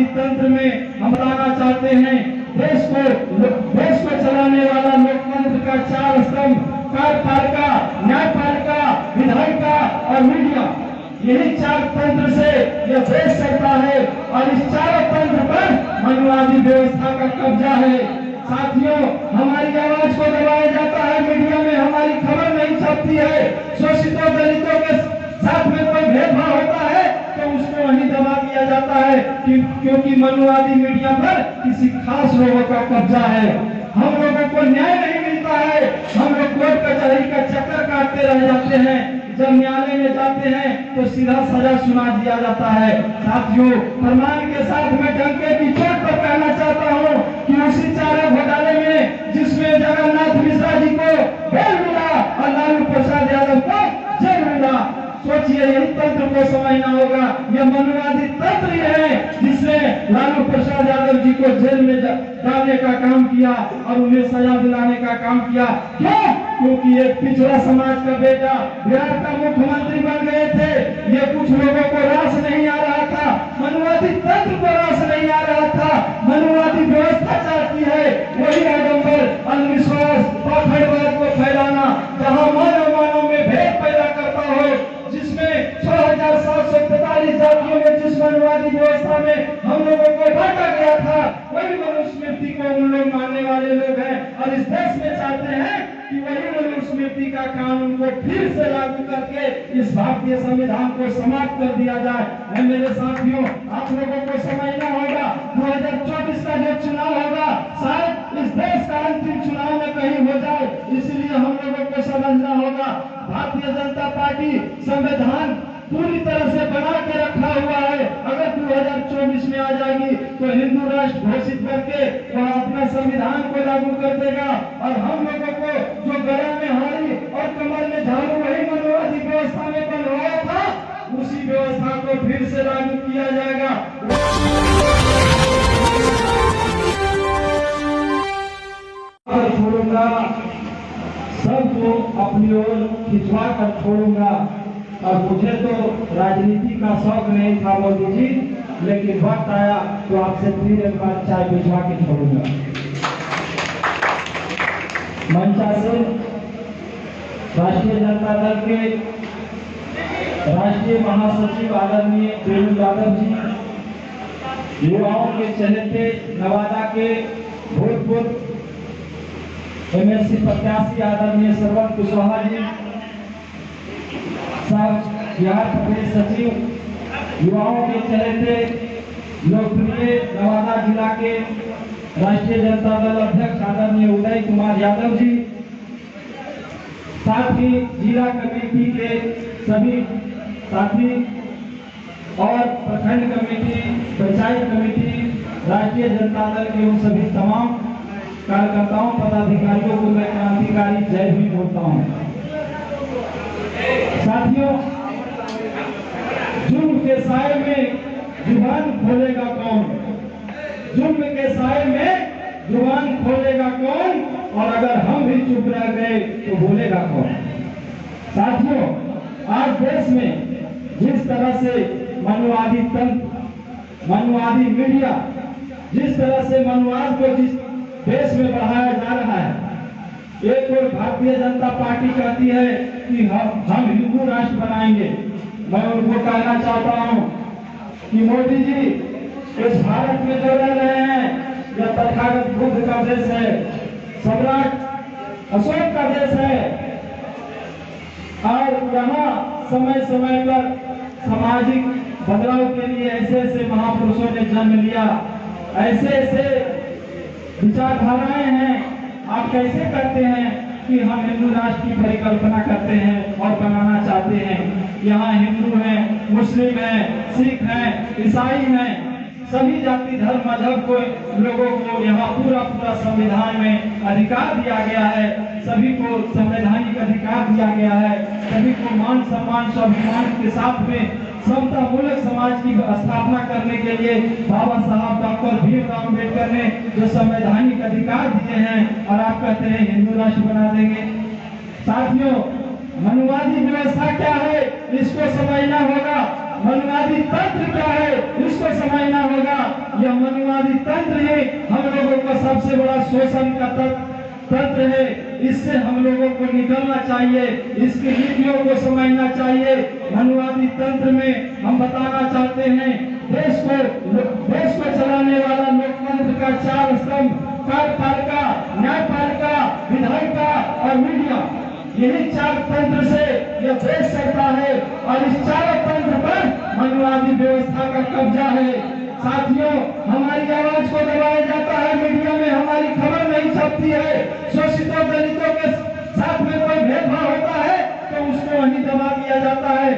मनुवादी तंत्र में हम लाना चाहते हैं। देश को चलाने वाला लोकतंत्र का 4 स्तंभ कार्यपालिका, न्यायपालिका, विधायिका और मीडिया, यही 4 तंत्र से यह देश चलता है और इस चारों तंत्र पर मनुवादी व्यवस्था का कब्जा है। साथियों, हमारी आवाज को दबाया जाता है, मीडिया में हमारी खबर नहीं छपती है। शोषितों दलितों के साथ में कोई भेदभाव होता है तो उसको वहीं दबा दिया जाता है क्योंकि मनुवादी मीडिया पर किसी खास लोगों का कब्जा है। हम लोगों को न्याय नहीं मिलता है, हम लोग कोर्ट कचहरी का चक्कर काटते रह जाते हैं। जब न्यायालय में जाते हैं तो सीधा सजा सुना दिया जाता है। साथियों, प्रमाण के साथ मैं डंके की चोट पर कहना चाहता हूँ कि उसी चारा घोटाले में जिसमें जगन्नाथ मिश्रा जी को बेल मिला और लालू प्रसाद यादव को जेल मिला, सोचिए यही तंत्र को समझना होगा। यह मनुवादी तंत्र ही है जिसने लालू प्रसाद यादव जी को जेल में डालने का काम किया और उन्हें सजा दिलाने का काम किया। क्यों? क्योंकि एक पिछड़ा समाज का बेटा बिहार का मुख्यमंत्री बन गए थे। ये कुछ लोगों को रास नहीं आ रहा था, मनुवादी तंत्र को रास नहीं आ रहा था। मनुवादी व्यवस्था चाहती है वही आडंबर, अंधविश्वास, पाखंडवाद को फैलाना, जहाँ मानव में भेद पैदा करता हो, जिसमें 6743 जातियों में जिस मनुवादी व्यवस्था में हम लोगों को बांटा गया था, वही मनुस्मृति को उन लोग मानने वाले लोग हैं और इस देश में चाहते हैं कि वही मनुस्मृति का कानून को फिर से लागू करके इस भारतीय संविधान को समाप्त कर दिया जाए। मेरे साथियों, आप लोगों को समझना होगा 2024 का जो चुनाव होगा शायद इस देश का अंतिम चुनाव में कहीं हो जाए, इसलिए हम लोगों को समझना होगा भारतीय जनता पार्टी संविधान पूरी तरह से बना के रखा हुआ है। अगर 2024 में आ जाएगी तो हिंदू राष्ट्र घोषित करके वह अपना संविधान को लागू कर देगा और हम लोगों को जो गला में हारी और कमर में झाड़ू वही मनुवादी व्यवस्था में बनवाया था, उसी व्यवस्था को फिर से लागू किया जाएगा। छोड़ूंगा सबको अपनी ओर खिंचवा कर छोड़ूंगा। और मुझे तो राजनीति का शौक नहीं था मोदी जी, लेकिन वक्त आया तो आपसे फिर एक बार चाय भिजवा के छोड़ूंगा। मंचा से राष्ट्रीय जनता दल के राष्ट्रीय महासचिव आदरणीय प्रेम यादव जी, युवाओं के चहेते नवादा के भूतपूर्व एमएलसी प्रत्याशी आदरणीय श्रवण कुशवाहा जी, बिहार प्रदेश सचिव, युवाओं के चहेते लोकप्रिय नवादा जिला के राष्ट्रीय जनता दल अध्यक्ष आदरणीय उदय कुमार यादव जी, साथ ही जिला कमेटी के सभी साथी और प्रखंड कमेटी, पंचायत कमेटी, राष्ट्रीय जनता दल के उन सभी तमाम कार्यकर्ताओं, पदाधिकारियों को मैं क्रांतिकारी जय भीम बोलता हूँ। साथियों, जुर्म के साए में जुबान खोलेगा कौन? जुर्म के साए में जुबान खोलेगा कौन? और अगर हम भी चुप रह गए तो बोलेगा कौन? साथियों, आज देश में जिस तरह से मनुवादी तंत्र, मनुवादी मीडिया, जिस तरह से मनुवाद को जिस देश में बढ़ाया जा रहा है, एक और भारतीय जनता पार्टी कहती है कि हम हिंदू राष्ट्र बनाएंगे। मैं उनको कहना चाहता हूं कि मोदी जी, इस भारत में जो रह रहे हैं यह तथागत बुद्ध का देश है, सम्राट अशोक का देश है और यहाँ समय समय पर सामाजिक बदलाव के लिए ऐसे ऐसे महापुरुषों ने जन्म लिया, ऐसे ऐसे विचारधाराएं हैं। आप कैसे करते हैं कि हम हिंदू राष्ट्र की परिकल्पना करते हैं और बनाना चाहते हैं? यहाँ हिंदू हैं, मुस्लिम हैं, सिख हैं, ईसाई हैं, सभी जाति धर्म मजहब को लोगों को यहाँ पूरा संविधान में अधिकार दिया गया है। सभी को संवैधानिक अधिकार दिया गया है। सभी को मान सम्मान स्वाभिमान के साथ में समता मूलक समाज की स्थापना करने के लिए बाबा साहब डॉक्टर भीमराव अम्बेडकर ने जो संवैधानिक अधिकार दिए हैं, और आप कहते हैं हिंदू राष्ट्र बना देंगे। साथियों, मनुवादी व्यवस्था क्या है इसको समझना होगा। मनुवादी तंत्र क्या है इसको समझना होगा। यह मनुवादी तंत्र ही हम लोगों का सबसे बड़ा शोषण का तंत्र है। इससे हम लोगों को निकलना चाहिए, इसकी नीतियों को समझना चाहिए। मनुवादी तंत्र में हम बताना चाहते हैं, देश को चलाने वाला लोकतंत्र का 4 स्तंभ कार्यपालिका, न्यायपालिका, विधायिका और मीडिया, यही 4 तंत्र से यह देश चलता है और इस 4 तंत्र पर मनुवादी व्यवस्था का कब्जा है। साथियों, हमारी आवाज को दबाया जाता है, मीडिया में हमारी खबर नहीं छपती है। शोषितों दलितों के साथ में कोई भेदभाव होता है तो उसको वहीं दबा दिया जाता है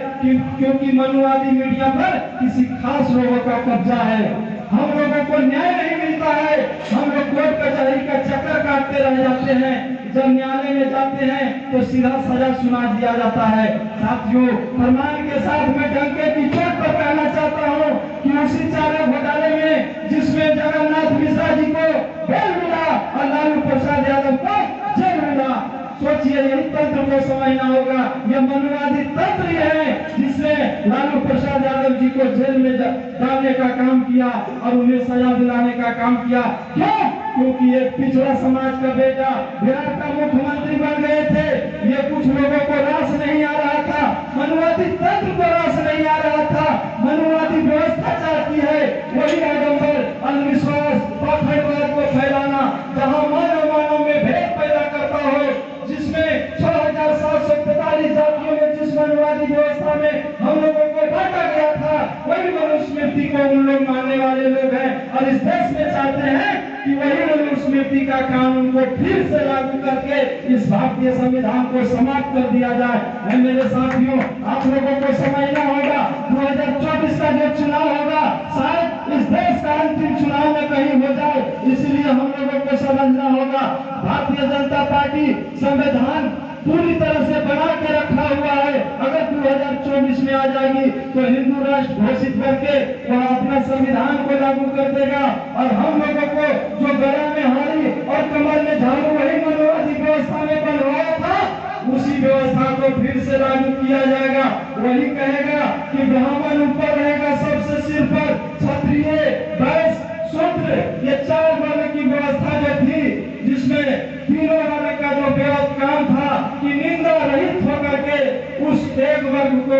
क्योंकि मनुवादी मीडिया पर किसी खास लोगों का कब्जा है। हम लोगों को न्याय नहीं मिलता है, हम लोग कोर्ट कचहरी का चक्कर काटते रह जाते हैं। जब न्यायालय में जाते हैं तो सीधा सजा सुना दिया जाता है। साथियों, प्रमाण के साथ मैं डंके की चोट पर कहना चाहता हूँ कि उसी चारा घोटाले में जिसमें जगन्नाथ मिश्रा जी को बेल मिला और लालू प्रसाद यादव को जेल मिला, सोचिए, यही तंत्र को समझना होगा। यह मनुवादी तंत्र ही है जिसने लालू प्रसाद यादव जी को जेल में डालने का काम किया और उन्हें सजा दिलाने का काम किया। क्यों? क्योंकि एक पिछड़ा समाज का बेटा बिहार का मुख्यमंत्री बन गए थे। ये कुछ लोगों को रास नहीं आ रहा था, मनुवादी तंत्र को रास नहीं आ रहा था। मनुवादी व्यवस्था चाहती है वही आडंबर, अंधविश्वास, पाखंडवाद को फैलाना, जहाँ मानव में भेद पैदा करता हो, जिसमें 6745 जातियों में जिस मनुवादी व्यवस्था में हम लोगों को बांटा गया था, वही मनुस्मृति को उन लोग मानने वाले लोग हैं और इस देश में चाहते हैं कि वही मनुस्मृति का कानून को फिर से लागू करके इस भारतीय संविधान को समाप्त कर दिया जाए। मेरे साथियों, आप लोगों को समझना होगा, 2024 का जो चुनाव होगा शायद इस देश का अंतिम चुनाव में कहीं हो जाए, इसलिए हम लोगों को समझना होगा भारतीय जनता पार्टी संविधान पूरी तरह से बना के रखा हुआ है। अगर 2024 में आ जाएगी तो हिंदू राष्ट्र घोषित करके वह अपना संविधान को लागू कर देगा और हम लोगों को जो गला में हारी और कमर में झाड़ू वही मनुवादी व्यवस्था में बनवाया था, उसी व्यवस्था को फिर से लागू किया जाएगा। वही कहेगा कि ब्राह्मण ऊपर रहेगा सबसे सिर पर, क्षत्रिय, वैश्य, शूद्र, ये 4 वर्ग की व्यवस्था जो थी, जिसमें तीनों वर्ग का जो काम था कि निंदा रहित होकर के उस एक वर्ग को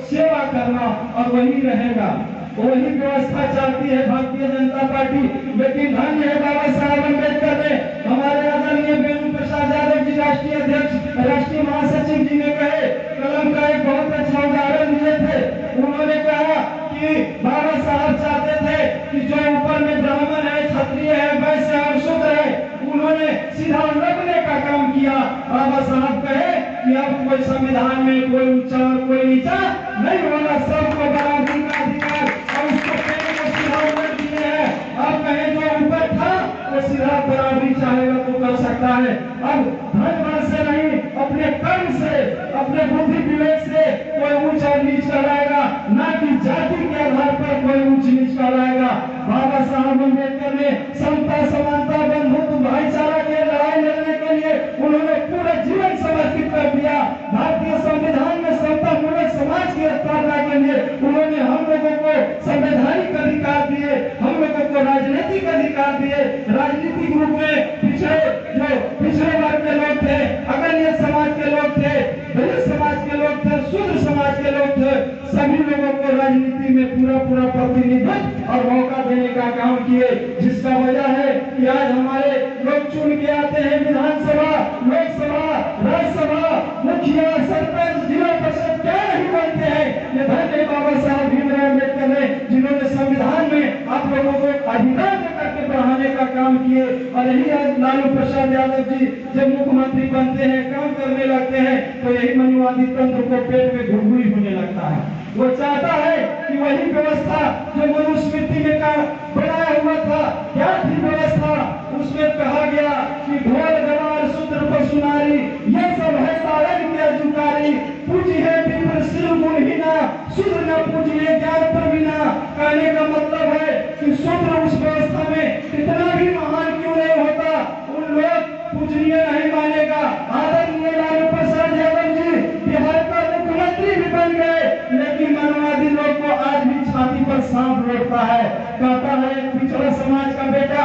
सेवा करना और वही रहेगा, वही व्यवस्था चाहती है भारतीय जनता पार्टी। लेकिन धन्य है बाबा साहब अम्बेडकर ने, हमारे आदरणीय बेनू प्रसाद यादव जी राष्ट्रीय अध्यक्ष, राष्ट्रीय महासचिव जी ने कहे, कलम का एक बहुत अच्छा उदाहरण दिए थे। उन्होंने कहा कि बाबा साहब चाहते थे कि जो ऊपर में ब्राह्मण है, क्षत्रिय है, वैश्य और शूद्र है, उन्होंने सीधा लगने का काम किया। बाबा साहब कहे कि अब कोई संविधान में कोई ऊंचा और कोई नीचा नहीं होगा, सबको बराबरी का अधिकार, और उसको कहने को सीधा उलट दिए हैं। अब कहे जो ऊपर था वो सीधा बराबरी चाहेगा तो कर सकता है। अब धन बल से नहीं, अपने कर्म से, अपने बुद्धि विवेक से कोई ऊंच और नीच कराएगा, न कि जाति के आधार पर कोई ऊंच नीच कराएगा। बाबा साहब अम्बेडकर ने समता, समानता, बंधुत्व, भाईचारा के लड़ाई लड़ने के लिए उन्होंने पूरा जीवन समर्पित कर दिया। भारतीय संविधान में समता मूलक समाज की स्थापना के लिए उन्होंने हम लोगों को संवैधानिक अधिकार दिए, हम लोगों को राजनीतिक अधिकार दिए। राजनीतिक रूप में पिछड़े वर्ग के लोग थे, अगन्य समाज के लोग थे, दलित समाज के लोग थे, शूद्र समाज के लोग थे, सभी लोगों को राजनीति में पूरा प्रतिनिधित्व और मौका देने का काम किए, जिसका वजह है कि आज हमारे लोग चुन के आते हैं विधानसभा, लोकसभा, राज्यसभा, मुखिया, सरपंच, जिला परिषद क्या नहीं बनते हैं। ये धन्य बाबा साहब भीमराव अम्बेडकर ने, जिन्होंने संविधान में आप लोगों को अधिकार करके बढ़ाने का काम किए। और यही आज लालू प्रसाद यादव जी जब मुख्यमंत्री बनते हैं, काम करने लगते हैं, तो यही मनुवादी तंत्र को पेट में घुघुरी होने लगता है। वो चाहता है कि वही व्यवस्था जो मनुस्मृति में का बनाया हुआ था, क्या थी व्यवस्था, उसमें कहा गया कि ढोल गवार शूद्र पशु नारी ये सब है तारण के जुकारी, पूजी है विप्र सिर गुणहीना, शूद्र न पूजिए ज्ञान प्रवीणा। कहने का मतलब है कि शूद्र उस व्यवस्था में कितना भी महान क्यों नहीं होता, उन लोग पूजनीय नहीं मानेगा। आदरणीय लालू प्रसाद यादव जी बिहार का मुख्यमंत्री भी बन गए, लेकिन मनुवादी लोग को आज भी छाती पर सांप लौटता है। कहता है पिछड़ा समाज का बेटा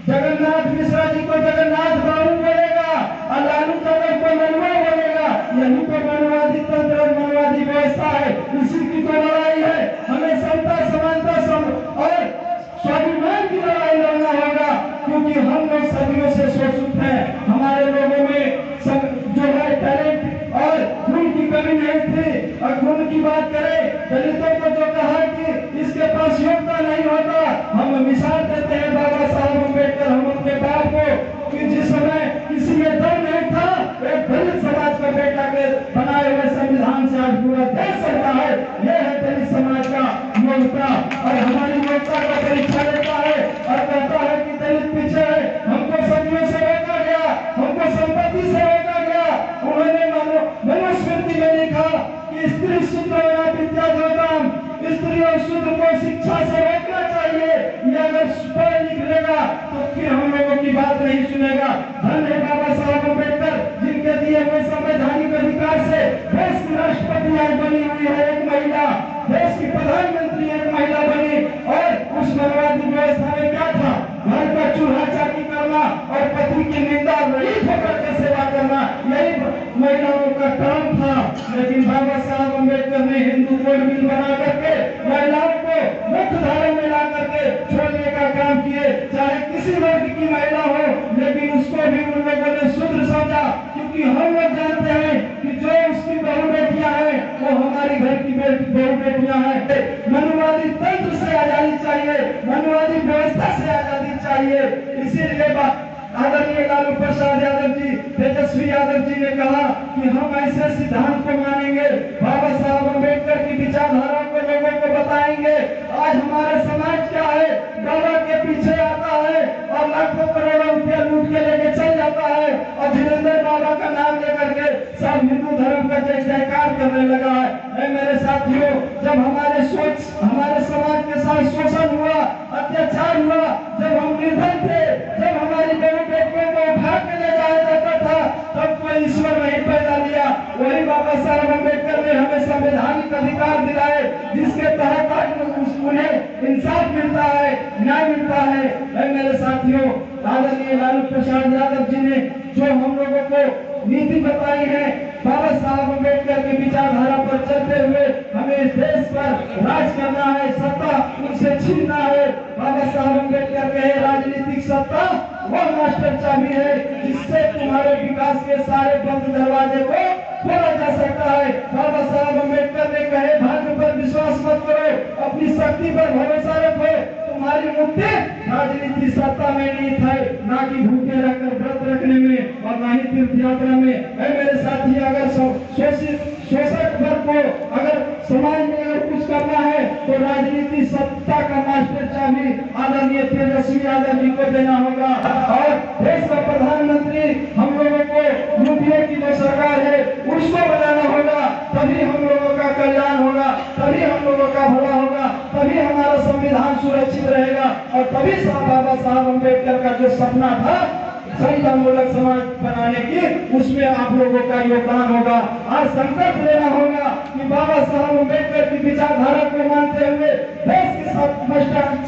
जगन्नाथ मिश्रा जी को जगन्नाथ बाबू बोलेगा और लालू यादव को मनुआ बोलेगा। यही तो मनुवादी तंत्र और मनुवादी व्यवस्था है, इसी की तो लड़ाई है। हमें समता समानता और स्वाभिमान की लड़ाई लड़ना होगा, क्योंकि हम लोग सदियों से शोषित हैं। हमारे लोगों में जो है टैलेंट और गुण की कमी नहीं थी। और गुण की बात करें, दलितों को जो कहा कि इसके पास योग्यता नहीं होता, हम मिसाल देते हैं बाबा साहब अम्बेडकर, हम अपने बाप को कि जिस समय किसी में दम नहीं था, एक दलित समाज का बेटा के बनाए हुए संविधान से आज पूरा देश चलता है। यह है दलित समाज का योग्यता, और हमारी योग्यता का परीक्षा लेता है और कहता है कि दलित पीछे है, हमको सदियों से रोका गया, हमको संपत्ति से रोका गया। उन्होंने मनुस्मृति में लिखा कि स्त्री शूद्र विद्या जोदाम, स्त्री और शूद्र को शिक्षा से रोकना चाहिए। ये अगर पढ़ लिख लेगा तो फिर हम लोगों की बात नहीं सुनेगा। धन्य बाबा साहब अम्बेडकर, जिनके दिए हुए संवैधानिक अधिकार से देश की राष्ट्रपति आज बनी हुई है एक महिला, देश की प्रधानमंत्री एक महिला बनी। और उस मनुवादी व्यवस्था में क्या था? घर का चूल्हा चाकी करना और पति की निंदा रहित होकर के सेवा करना, यही महिलाओं का काम था। लेकिन बाबा साहब अम्बेडकर ने हिंदू कोड बिल बना करके महिलाओं को मुख्य धारा में ला करके छोड़ने का काम किए, चाहे किसी वर्ग की महिला हो, लेकिन उसको भी उन लोगों ने शूद्र समझा। क्योंकि हम लोग जानते हैं कि जो उसकी बहू बेटियां हैं वो हमारी घर की बहू बेटियां हैं। मनुवादी तंत्र से आजादी चाहिए, मनुवादी व्यवस्था से आजादी चाहिए। इसीलिए आदरणीय लालू प्रसाद यादव जी, तेजस्वी यादव जी ने कहा कि हम ऐसे सिद्धांत को मानेंगे, बाबा साहब अम्बेडकर की विचारधारा को लोगों को बताएंगे। आज हमारा समाज क्या है, बाबा के पीछे आता है और लाखों करोड़ों रुपया लूट के लेके चल जाता है, और धीरेन्द्र बाबा का नाम लेकर के सब हिंदू धर्म का जय जयकार करने लगा है। मेरे साथियों, जब हमारे समाज के साथ शोषण हुआ, अत्याचार हुआ, जब हम निर्धन थे, जब हमारी बेटियों को उठा के ले जाया जाता था, तब कोई ईश्वर नहीं पैदा लिया। वही बाबा साहब अम्बेडकर ने हमें संवैधानिक अधिकार दिलाए, जिसके तहत उन्हें इंसाफ मिलता है, न्याय मिलता है। मेरे साथियों, आदरणीय लालू प्रसाद यादव जी ने जो हम लोगों को नीति बताई है, बाबा साहब अम्बेडकर की विचारधारा पर चलते हुए हमें इस देश पर राज करना है, सत्ता उनसे छीनना है। बाबा साहब अम्बेडकर कहे राजनीतिक सत्ता वो मास्टर चाबी है, जिससे तुम्हारे विकास के सारे बंद दरवाजे को खोला जा सकता है। बाबा साहब अम्बेडकर ने कहे भाग्य पर विश्वास मत करो, अपनी शक्ति पर भरोसा रखो, तुम्हारी मुक्ति राजनीति सत्ता में नहीं है, ना कि भूखे रहकर व्रत रखने में और ना ही तीर्थ यात्रा में। मेरे साथी, अगर शोषक वर्ग को अगर समाज में अगर कुछ करना है तो राजनीति सत्ता का मास्टर चाबी आदरणीय तेजस्वी यादव जी को देना होगा। और देश का प्रधानमंत्री हम लोगों को यूपीए की जो सरकार है उसको बनाना होगा, तभी हम लोगों का कल्याण होगा, तभी हम लोगों का भला होगा, तभी हमारा संविधान सुरक्षित रहेगा, और तभी बाबा साहब अम्बेडकर का जो सपना था संविधानमूलक समाज बनाने की, उसमें आप लोगों का योगदान होगा। आज संकल्प लेना होगा कि बाबा साहब अम्बेडकर की विचारधारा को मानते हुए देश की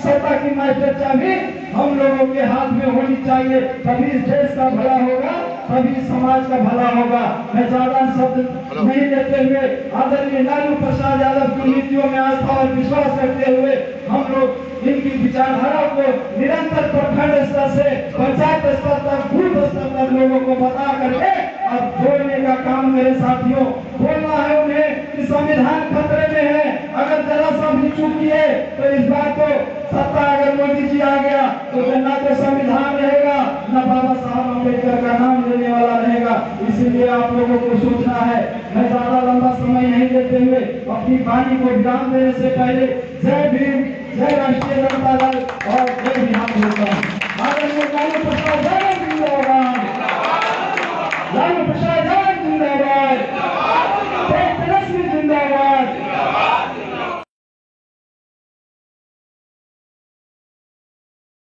सत्ता की मास्टर चाबी हम लोगों के हाथ में होनी चाहिए, तभी देश का भला होगा, तभी समाज का भला होगा। मैं ज्यादा शब्द नहीं लेते हुए आदरणीय लालू प्रसाद यादव की नीतियों में आस्था और विश्वास रखते हुए हम लोग इनकी विचारधारा को निरंतर प्रखंड स्तर से पंचायत स्तर तक, बूथ स्तर तक लोगों को बता करके और जोड़ने का काम मेरे साथियों बोलना है उन्हें कि संविधान खतरे में है। अगर जरा सा भी चूक किए तो इस बात को सत्ता अगर मोदी जी आ गया तो न तो संविधान रहेगा, न बाबा साहब अम्बेडकर का नाम लेने वाला रहेगा। इसीलिए आप लोगों को सोचना है। मैं ज्यादा लंबा समय नहीं देते हुए अपनी वाणी को विराम देने से पहले जय भीम, जय राष्ट्रीय जनता दल और जय बिहार बोलता हूँ। आदरणीय लालू प्रसाद यादव जिंदाबाद।